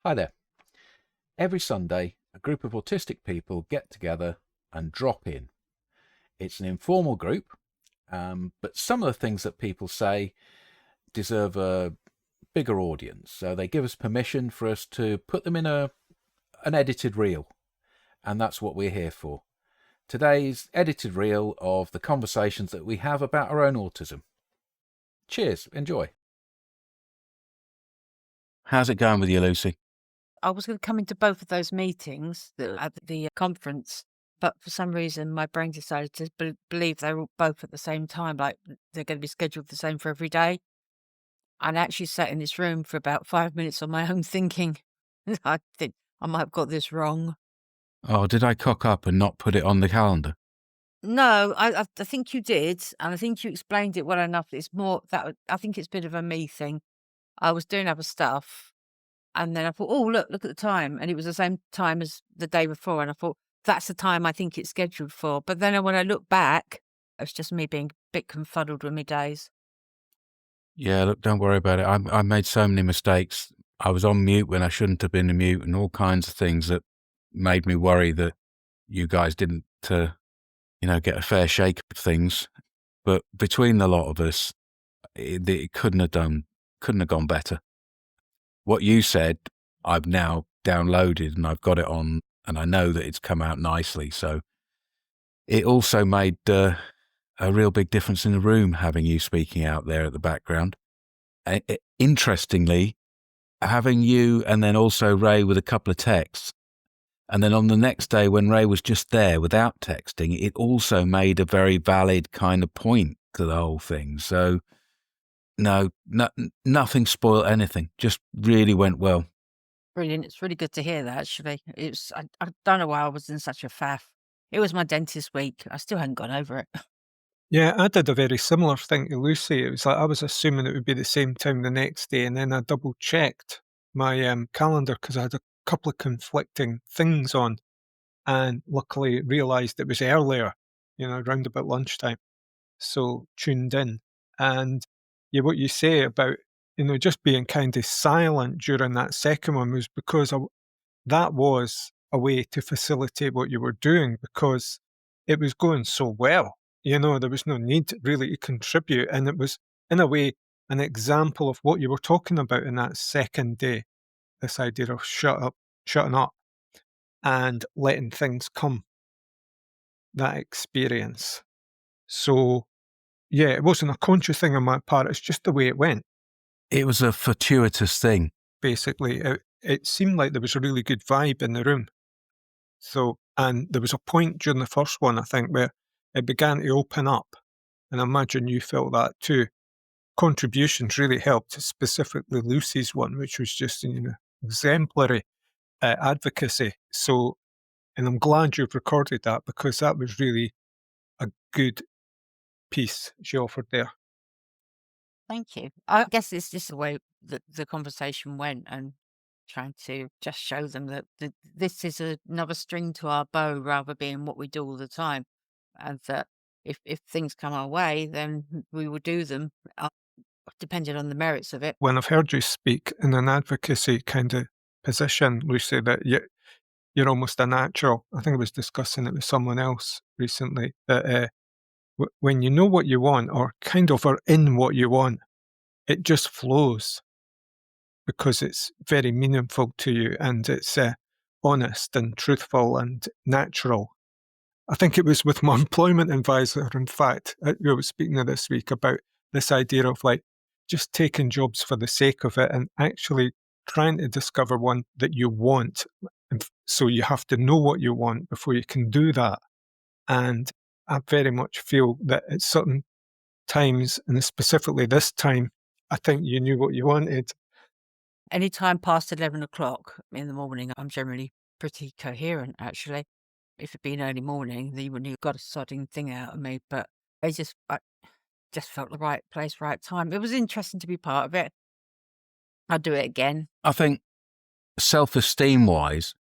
Hi there. Every Sunday, a group of autistic people get together and drop in. It's an informal group, but some of the things that people say deserve a bigger audience. So they give us permission for us to put them in an edited reel, and that's what we're here for. Today's edited reel of the conversations that we have about our own autism. Cheers, enjoy. How's it going with you, Lucy? I was going to come into both of those meetings at the conference, but for some reason my brain decided to believe they were both at the same time, like they're going to be scheduled the same for every day. And I actually sat in this room for about 5 minutes on my own thinking, I think I might have got this wrong. Oh, did I cock up and not put it on the calendar? No, I think you did, and I think you explained it well enough. It's more that I think it's a bit of a me thing. I was doing other stuff. And then I thought, "Oh, look at the time," and it was the same time as the day before, and I thought, "That's the time I think it's scheduled for." But then when I look back, it was just me being a bit confuddled with my days. Yeah, look, don't worry about it. I made so many mistakes. I was on mute when I shouldn't have been on mute, and all kinds of things that made me worry that you guys didn't, get a fair shake of things. But between the lot of us, it couldn't have gone better. What you said, I've now downloaded and I've got it on, and I know that it's come out nicely. So it also made a real big difference in the room having you speaking out there at the background. Interestingly, having you and then also Ray with a couple of texts, and then on the next day when Ray was just there without texting, it also made a very valid kind of point to the whole thing. So no, nothing spoiled anything. Just really went well. Brilliant. It's really good to hear that, actually. I don't know why I was in such a faff. It was my dentist week. I still hadn't got over it. Yeah, I did a very similar thing to Lucy. It was like I was assuming it would be the same time the next day, and then I double checked my calendar because I had a couple of conflicting things on, and luckily realised it was earlier, around about lunchtime. So tuned in, and yeah, what you say about just being kind of silent during that second one was because that was a way to facilitate what you were doing because it was going so well. There was no need really to contribute. And it was, in a way, an example of what you were talking about in that second day, this idea of shutting up and letting things come, that experience. So, yeah, it wasn't a conscious thing on my part. It's just the way it went. It was a fortuitous thing. Basically, it seemed like there was a really good vibe in the room. So, and there was a point during the first one, I think, where it began to open up. And I imagine you felt that too. Contributions really helped, specifically Lucy's one, which was just, exemplary advocacy. So, and I'm glad you've recorded that because that was really a good piece she offered there. Thank you. I guess it's just the way that the conversation went and trying to just show them that this is another string to our bow rather being what we do all the time. And that if things come our way, then we will do them, depending on the merits of it. When I've heard you speak in an advocacy kind of position, Lucy, that you're almost a natural. I think I was discussing it with someone else recently that when you know what you want or kind of are in what you want, it just flows because it's very meaningful to you and it's honest and truthful and natural. I think it was with my employment advisor, in fact, we were speaking of this week about this idea of like just taking jobs for the sake of it and actually trying to discover one that you want. And so you have to know what you want before you can do that. And I very much feel that at certain times, and specifically this time, I think you knew what you wanted. Any time past 11 o'clock in the morning, I'm generally pretty coherent, actually. If it'd been early morning, then you wouldn't have got a sodding thing out of me. But I just felt the right place, right time. It was interesting to be part of it. I'd do it again. I think self-esteem wise,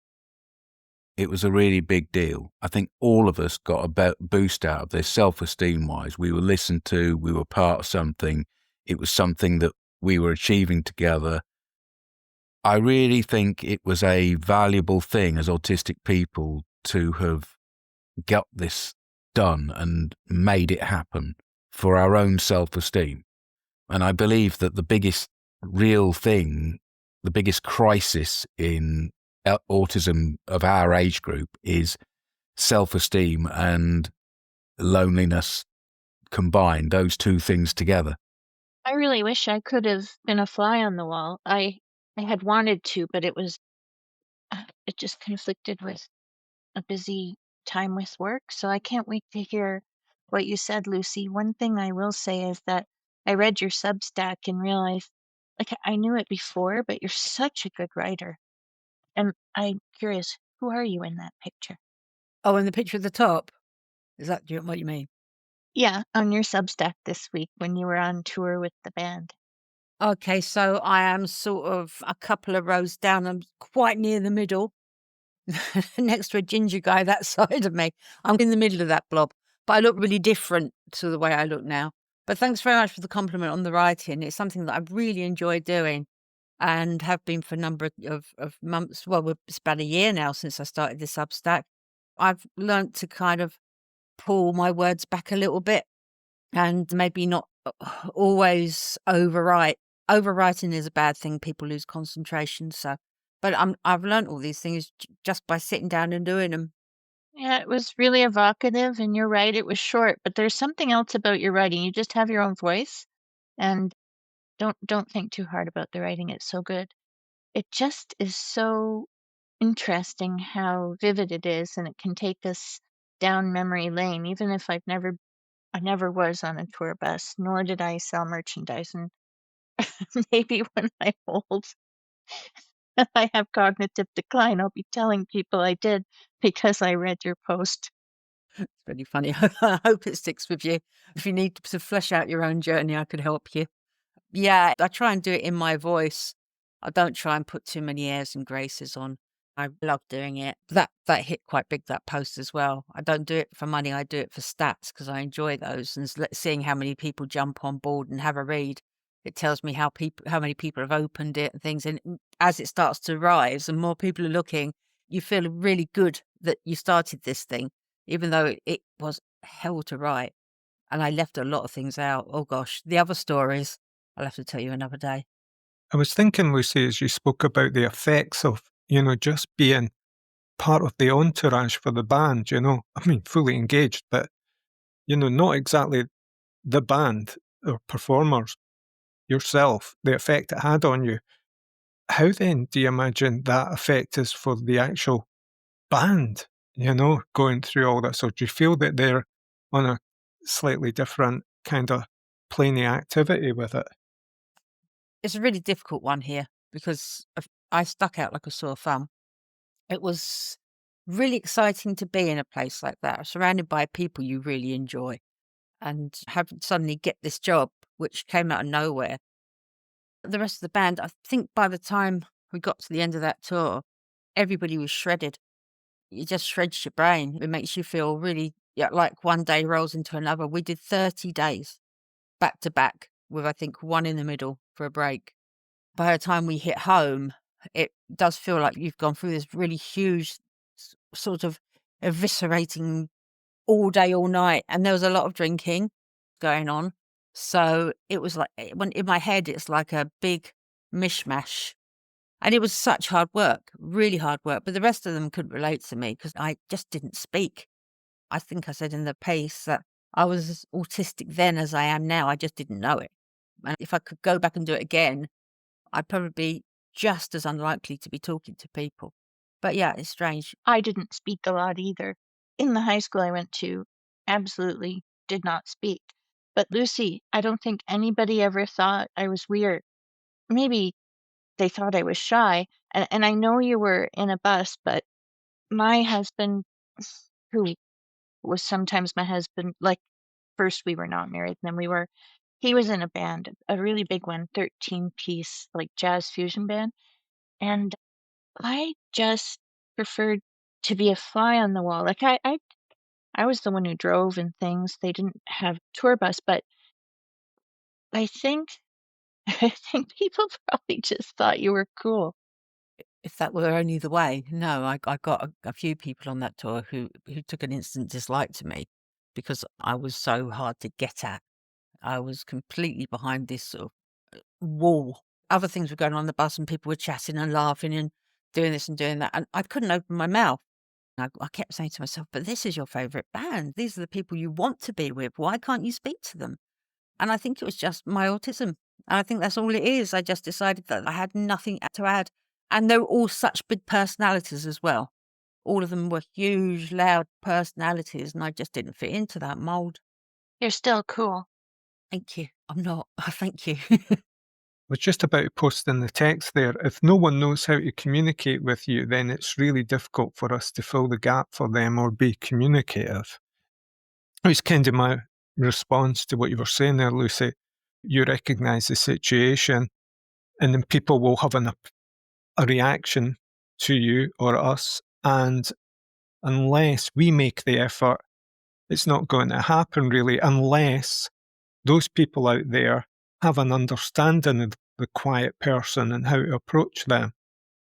it was a really big deal. I think all of us got a boost out of this self-esteem wise. We were listened to, we were part of something. It was something that we were achieving together. I really think it was a valuable thing as autistic people to have got this done and made it happen for our own self-esteem. And I believe that the biggest real thing, the biggest crisis in autism of our age group is self-esteem and loneliness combined, those two things together. I really wish I could have been a fly on the wall. I had wanted to, but it just conflicted with a busy time with work, so I can't wait to hear what you said, Lucy. One thing I will say is that I read your Substack and realized, like, I knew it before, but you're such a good writer. And I'm curious, who are you in that picture? Oh, and the picture at the top, is that what you mean? Yeah, on your Substack this week when you were on tour with the band. Okay, so I am sort of a couple of rows down. I'm quite near the middle, next to a ginger guy that side of me. I'm in the middle of that blob, but I look really different to the way I look now. But thanks very much for the compliment on the writing. It's something that I really enjoy doing and have been for a number of months. Well, it's about a year now since I started this Substack. I've learnt to kind of pull my words back a little bit and maybe not always overwrite. Overwriting is a bad thing. People lose concentration. So, but I've learned all these things just by sitting down and doing them. Yeah, it was really evocative, and you're right, it was short, but there's something else about your writing. You just have your own voice, and don't think too hard about the writing. It's so good. It just is so interesting how vivid it is, and it can take us down memory lane, even if I never was on a tour bus, nor did I sell merchandise. And maybe when I'm old and I have cognitive decline, I'll be telling people I did because I read your post. It's really funny. I hope it sticks with you. If you need to flesh out your own journey, I could help you. Yeah, I try and do it in my voice. I don't try and put too many airs and graces on. I love doing it. That hit quite big, that post as well. I don't do it for money. I do it for stats because I enjoy those and seeing how many people jump on board and have a read. It tells me how many people have opened it and things. And as it starts to rise and more people are looking, you feel really good that you started this thing, even though it was hell to write. And I left a lot of things out. Oh gosh, the other stories I'll have to tell you another day. I was thinking, Lucy, as you spoke about the effects of, just being part of the entourage for the band, I mean, fully engaged, but, not exactly the band or performers, yourself, the effect it had on you. How then do you imagine that effect is for the actual band, going through all that? So do you feel that they're on a slightly different kind of planey activity with it? It's a really difficult one here because I stuck out like a sore thumb. It was really exciting to be in a place like that, surrounded by people you really enjoy, and have suddenly get this job, which came out of nowhere. The rest of the band, I think by the time we got to the end of that tour, everybody was shredded. It just shreds your brain. It makes you feel really, yeah, like one day rolls into another. We did 30 days back to back with, I think, one in the middle for a break. By the time we hit home, it does feel like you've gone through this really huge sort of eviscerating all day, all night, and there was a lot of drinking going on. So it was like when in my head, it's like a big mishmash. And it was such hard work, really hard work. But the rest of them couldn't relate to me because I just didn't speak. I think I said in the piece that I was as autistic then as I am now. I just didn't know it. And if I could go back and do it again, I'd probably be just as unlikely to be talking to people. But yeah, it's strange. I didn't speak a lot either. In the high school I went to, absolutely did not speak. But Lucy, I don't think anybody ever thought I was weird. Maybe they thought I was shy. And I know you were in a bus, but my husband, who was sometimes my husband, like first we were not married, then he was in a band, a really big one, 13-piece, like jazz fusion band. And I just preferred to be a fly on the wall. Like I was the one who drove and things. They didn't have tour bus, but I think I think people probably just thought you were cool. If that were only the way. No, I got a few people on that tour who took an instant dislike to me because I was so hard to get at. I was completely behind this sort of wall. Other things were going on the bus and people were chatting and laughing and doing this and doing that, and I couldn't open my mouth. I kept saying to myself, "But this is your favourite band. These are the people you want to be with. Why can't you speak to them?" And I think it was just my autism. And I think that's all it is. I just decided that I had nothing to add. And they were all such big personalities as well. All of them were huge, loud personalities, and I just didn't fit into that mould. You're still cool. Thank you. I'm not. Thank you. I was just about to post in the text there, if no one knows how to communicate with you, then it's really difficult for us to fill the gap for them or be communicative. It's kind of my response to what you were saying there, Lucy. You recognise the situation, and then people will have a reaction to you or us, and unless we make the effort, it's not going to happen really, unless those people out there have an understanding of the quiet person and how to approach them,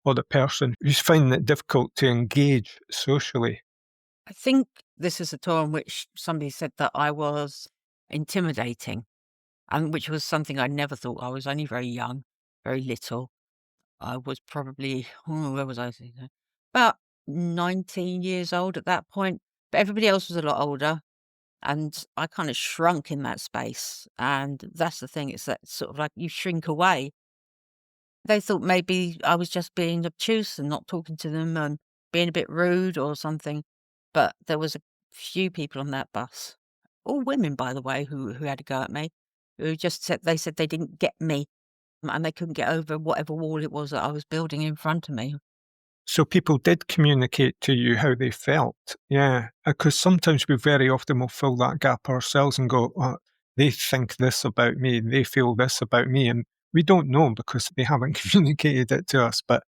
or the person who's finding it difficult to engage socially. I think this is a tour in which somebody said that I was intimidating, and which was something I never thought. I was only very young, very little. I was probably, where was I? About 19 years old at that point. But everybody else was a lot older. And I kind of shrunk in that space. And that's the thing, it's that sort of like you shrink away. They thought maybe I was just being obtuse and not talking to them and being a bit rude or something. But there was a few people on that bus, all women, by the way, who had a go at me, who just said they didn't get me and they couldn't get over whatever wall it was that I was building in front of me. So people did communicate to you how they felt, yeah. Because sometimes we very often will fill that gap ourselves and go, oh, they think this about me, they feel this about me, and we don't know because they haven't communicated it to us, but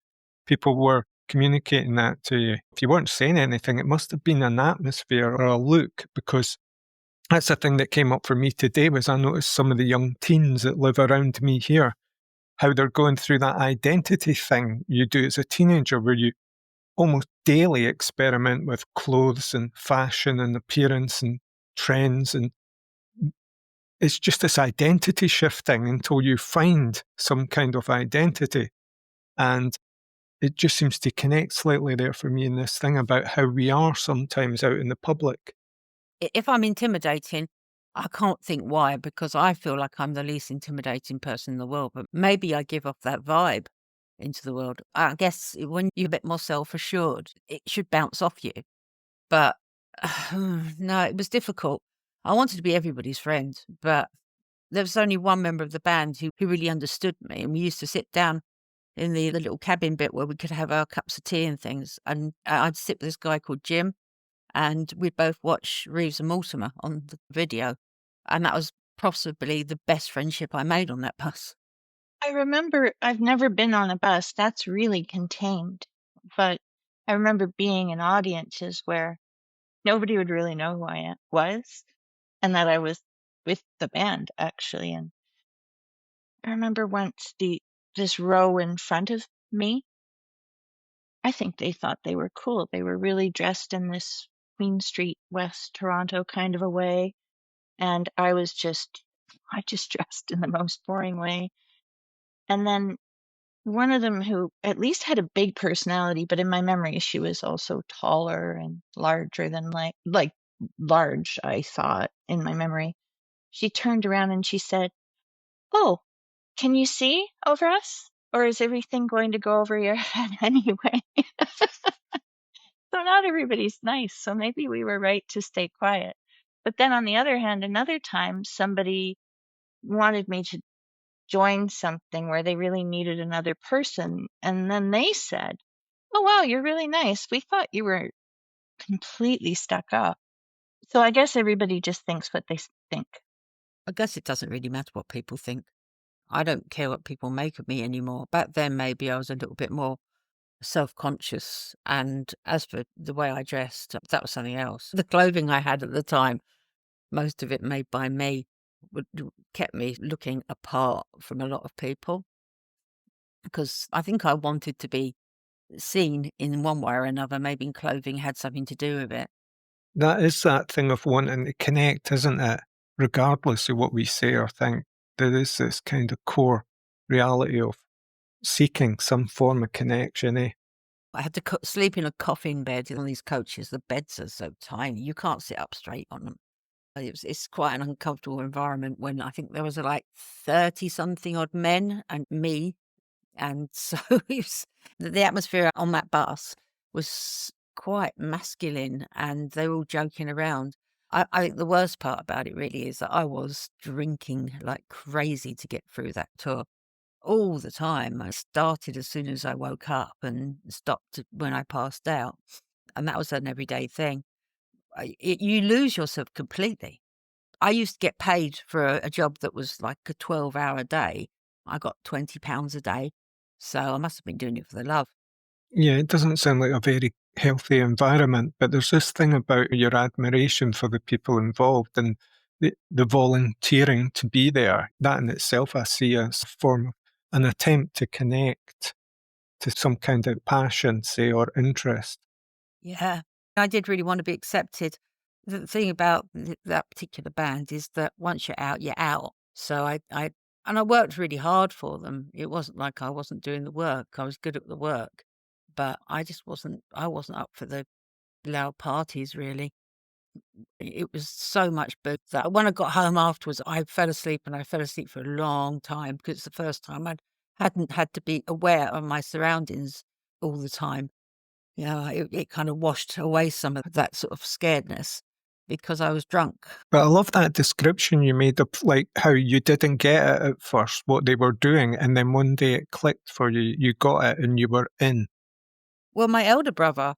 people were communicating that to you. If you weren't saying anything, it must have been an atmosphere or a look, because that's the thing that came up for me today was I noticed some of the young teens that live around me here, how they're going through that identity thing you do as a teenager where you almost daily experiment with clothes and fashion and appearance and trends, and it's just this identity shifting until you find some kind of identity. And it just seems to connect slightly there for me in this thing about how we are sometimes out in the public. If I'm intimidating, I can't think why, because I feel like I'm the least intimidating person in the world, but maybe I give off that vibe into the world. I guess when you're a bit more self-assured, it should bounce off you. But no, it was difficult. I wanted to be everybody's friend, but there was only one member of the band who really understood me, and we used to sit down in the little cabin bit where we could have our cups of tea and things, and I'd sit with this guy called Jim, and we'd both watch Reeves and Mortimer on the video, and that was possibly the best friendship I made on that bus. I remember I've never been on a bus that's really contained, but I remember being in audiences where nobody would really know who I was and that I was with the band actually. And I remember once this row in front of me, I think they thought they were cool. They were really dressed in this Queen Street, West Toronto kind of a way. And I just dressed in the most boring way. And then one of them who at least had a big personality, but in my memory, she was also taller and larger than like large, I thought in my memory. She turned around and she said, "Oh, can you see over us? Or is everything going to go over your head anyway?" So not everybody's nice. So maybe we were right to stay quiet. But then on the other hand, another time somebody wanted me to join something where they really needed another person. And then they said, "Oh, wow, you're really nice. We thought you were completely stuck up." So I guess everybody just thinks what they think. I guess it doesn't really matter what people think. I don't care what people make of me anymore. Back then, maybe I was a little bit more self-conscious, and as for the way I dressed, that was something else. The clothing I had at the time, most of it made by me, kept me looking apart from a lot of people, because I think I wanted to be seen in one way or another, maybe clothing had something to do with it. That is that thing of wanting to connect, isn't it? Regardless of what we say or think, there is this kind of core reality of seeking some form of connection, eh? I had to sleep in a coffin bed on these coaches. The beds are so tiny, you can't sit up straight on them. It's quite an uncomfortable environment when I think there was like 30-something odd men and me, and so the atmosphere on that bus was quite masculine, and they were all joking around. I think the worst part about it really is that I was drinking like crazy to get through that tour. All the time. I started as soon as I woke up and stopped when I passed out, and that was an everyday thing. You lose yourself completely. I used to get paid for a job that was like a 12-hour day. I got £20 a day, so I must have been doing it for the love. Yeah, it doesn't sound like a very healthy environment, but there's this thing about your admiration for the people involved and the volunteering to be there. That in itself I see as a form of an attempt to connect to some kind of passion, say, or interest. Yeah, I did really want to be accepted. The thing about that particular band is that once you're out, you're out. So I worked really hard for them. It wasn't like I wasn't doing the work. I was good at the work, but I wasn't up for the loud parties really. It was so much better that when I got home afterwards, I fell asleep, and I fell asleep for a long time because it's the first time I hadn't had to be aware of my surroundings all the time. Yeah, it kind of washed away some of that sort of scaredness because I was drunk. But I love that description you made of like how you didn't get it at first, what they were doing, and then one day it clicked for you, you got it and you were in. Well, my elder brother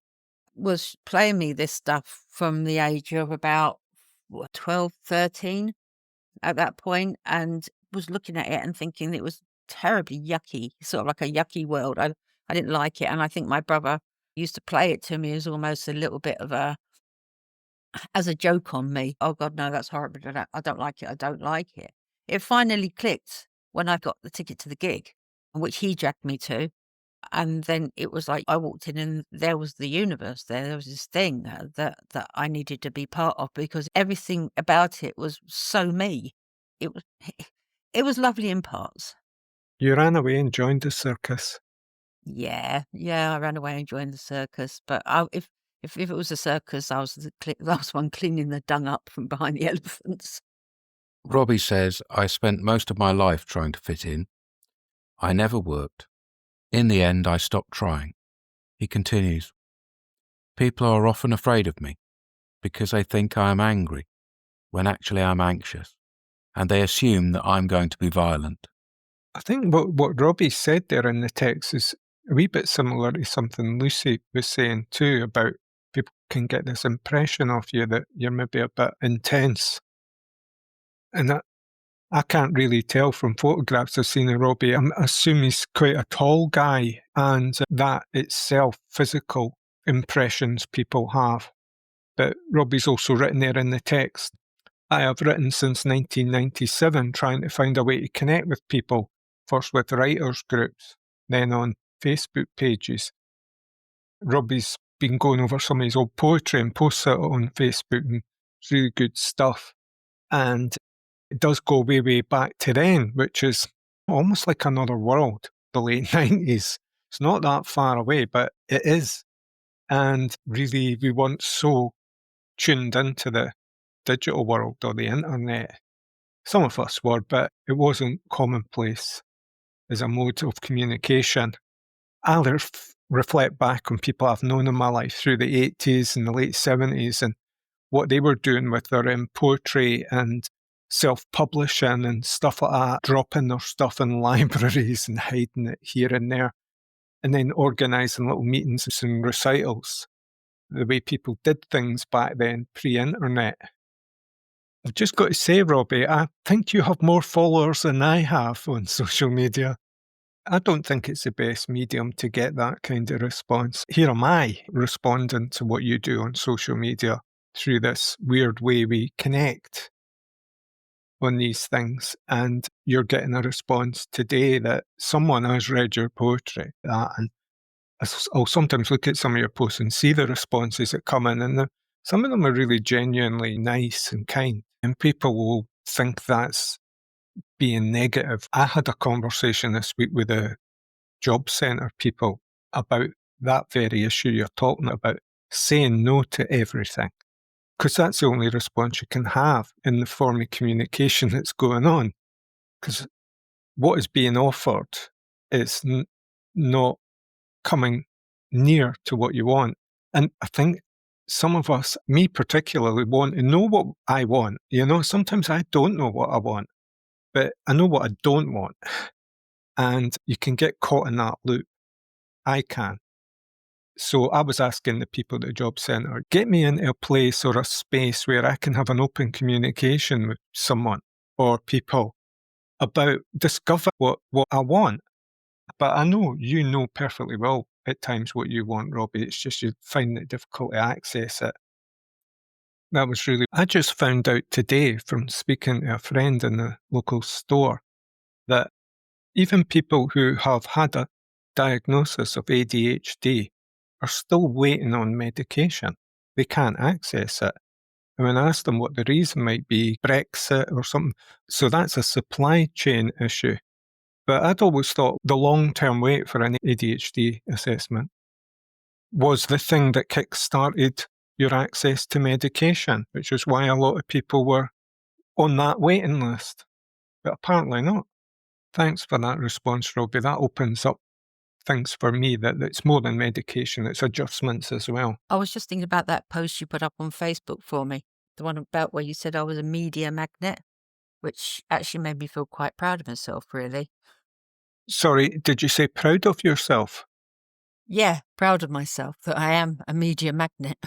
was playing me this stuff from the age of about 12, 13 at that point, and was looking at it and thinking it was terribly yucky, sort of like a yucky world. I didn't like it, and I think my brother used to play it to me as almost a little bit of as a joke on me. "Oh god, no, that's horrible. I don't like it. I don't like it." It finally clicked when I got the ticket to the gig, which he dragged me to, and then it was like I walked in and there was the universe there. There was this thing that I needed to be part of because everything about it was so me. It was it was lovely in parts. You ran away and joined the circus. Yeah, yeah, I ran away and joined the circus, but if it was a circus, I was I was one cleaning the dung up from behind the elephants. Robbie says, I spent most of my life trying to fit in. I never worked. In the end, I stopped trying. He continues, people are often afraid of me because they think I am angry when actually I'm anxious, and they assume that I'm going to be violent. I think what Robbie said there in the text is a wee bit similar to something Lucy was saying too about people can get this impression of you that you're maybe a bit intense. And I can't really tell from photographs I've seen of Robbie. I assume he's quite a tall guy, and that itself, physical impressions people have. But Robbie's also written there in the text, I have written since 1997 trying to find a way to connect with people, first with writers' groups, then on Facebook pages. Robbie's been going over some of his old poetry and posts it on Facebook, and it's really good stuff. And it does go way, way back to then, which is almost like another world, the late 90s. It's not that far away, but it is. And really, we weren't so tuned into the digital world or the internet. Some of us were, but it wasn't commonplace as a mode of communication. I reflect back on people I've known in my life through the 80s and the late 70s and what they were doing with their poetry and self-publishing and stuff like that, dropping their stuff in libraries and hiding it here and there, and then organising little meetings and recitals, the way people did things back then, pre-internet. I've just got to say, Robbie, I think you have more followers than I have on social media. I don't think it's the best medium to get that kind of response. Here am I responding to what you do on social media through this weird way we connect on these things. And you're getting a response today that someone has read your poetry. And I'll sometimes look at some of your posts and see the responses that come in, and some of them are really genuinely nice and kind, and people will think that's being negative. I had a conversation this week with the job centre people about that very issue you're talking about, saying no to everything, because that's the only response you can have in the form of communication that's going on, because what is being offered is not coming near to what you want. And I think some of us, me particularly, want to know what I want. You know, sometimes I don't know what I want, but I know what I don't want. And you can get caught in that loop. I can. So I was asking the people at the job centre, get me into a place or a space where I can have an open communication with someone or people about discover what I want. But I know you know perfectly well at times what you want, Robbie. It's just you find it difficult to access it. That was really. I just found out today from speaking to a friend in the local store that even people who have had a diagnosis of ADHD are still waiting on medication. They can't access it. And when I asked them what the reason might be, Brexit or something, so that's a supply chain issue. But I'd always thought the long-term wait for an ADHD assessment was the thing that kick-started your access to medication, which is why a lot of people were on that waiting list. But apparently not. Thanks for that response, Robbie. That opens up things for me that it's more than medication, it's adjustments as well. I was just thinking about that post you put up on Facebook for me, the one about where you said I was a media magnet, which actually made me feel quite proud of myself, really. Sorry, did you say proud of yourself? Yeah, proud of myself that I am a media magnet.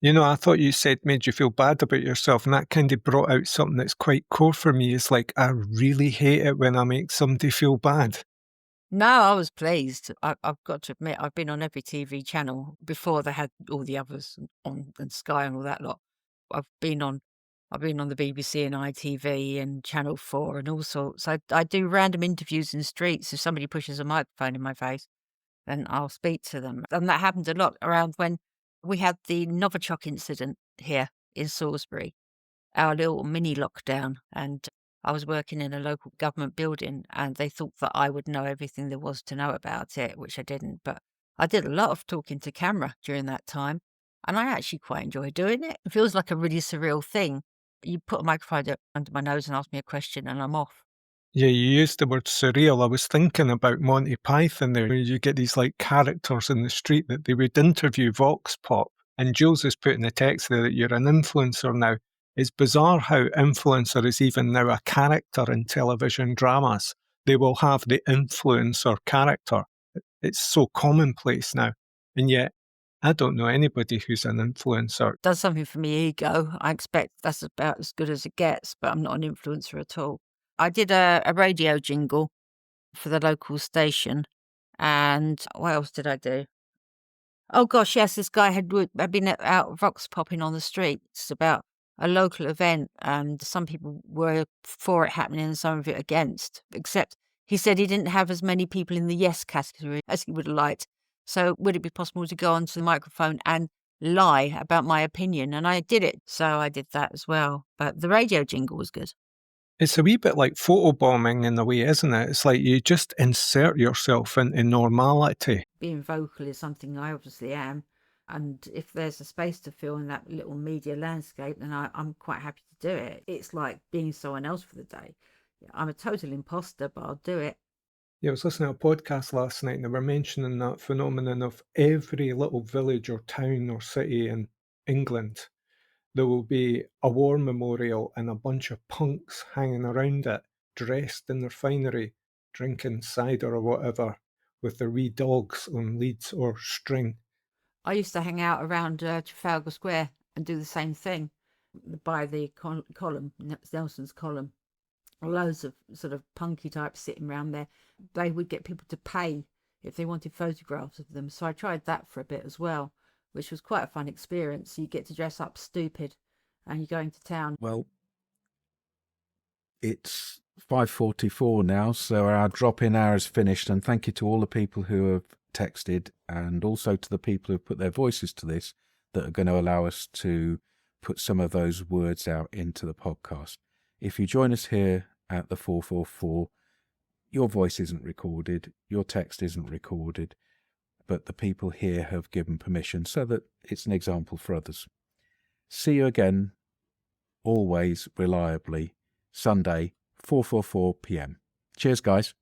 You know, I thought you said made you feel bad about yourself, and that kind of brought out something that's quite core for me. Is like, I really hate it when I make somebody feel bad. No, I was pleased. I've got to admit, I've been on every TV channel before they had all the others on and Sky and all that lot. I've been on the BBC and ITV and Channel 4 and all sorts. I do random interviews in the streets. If somebody pushes a microphone in my face, then I'll speak to them. And that happened a lot around when we had the Novichok incident here in Salisbury, our little mini lockdown. And I was working in a local government building and they thought that I would know everything there was to know about it, which I didn't. But I did a lot of talking to camera during that time. And I actually quite enjoy doing it. It feels like a really surreal thing. You put a microphone under my nose and ask me a question and I'm off. Yeah, you used the word surreal. I was thinking about Monty Python there, where you get these like characters in the street that they would interview Vox Pop. And Jules has put in the text there that you're an influencer now. It's bizarre how influencer is even now a character in television dramas. They will have the influencer character. It's so commonplace now. And yet, I don't know anybody who's an influencer. Does something for me ego. I expect that's about as good as it gets, but I'm not an influencer at all. I did a radio jingle for the local station, and what else did I do? Oh gosh, yes, this guy had been out vox popping on the streets about a local event, and some people were for it happening and some of it against, except he said he didn't have as many people in the yes category as he would have liked. So would it be possible to go onto the microphone and lie about my opinion? And I did it, so I did that as well. But the radio jingle was good. It's a wee bit like photobombing in a way, isn't it? It's like you just insert yourself into normality. Being vocal is something I obviously am. And if there's a space to fill in that little media landscape, then I'm quite happy to do it. It's like being someone else for the day. I'm a total imposter, but I'll do it. Yeah, I was listening to a podcast last night and they were mentioning that phenomenon of every little village or town or city in England. There will be a war memorial and a bunch of punks hanging around it, dressed in their finery, drinking cider or whatever, with their wee dogs on leads or string. I used to hang out around Trafalgar Square and do the same thing by the column, Nelson's column. Loads of sort of punky types sitting around there. They would get people to pay if they wanted photographs of them. So I tried that for a bit as well, which was quite a fun experience. You get to dress up stupid and you're going to town. Well, it's 5:44 now, so our drop-in hour is finished, and thank you to all the people who have texted, and also to the people who've put their voices to this that are going to allow us to put some of those words out into the podcast. If you join us here at the 444, your voice isn't recorded, your text isn't recorded, but the people here have given permission so that it's an example for others. See you again, always reliably, Sunday, 4:44 p.m. Cheers, guys.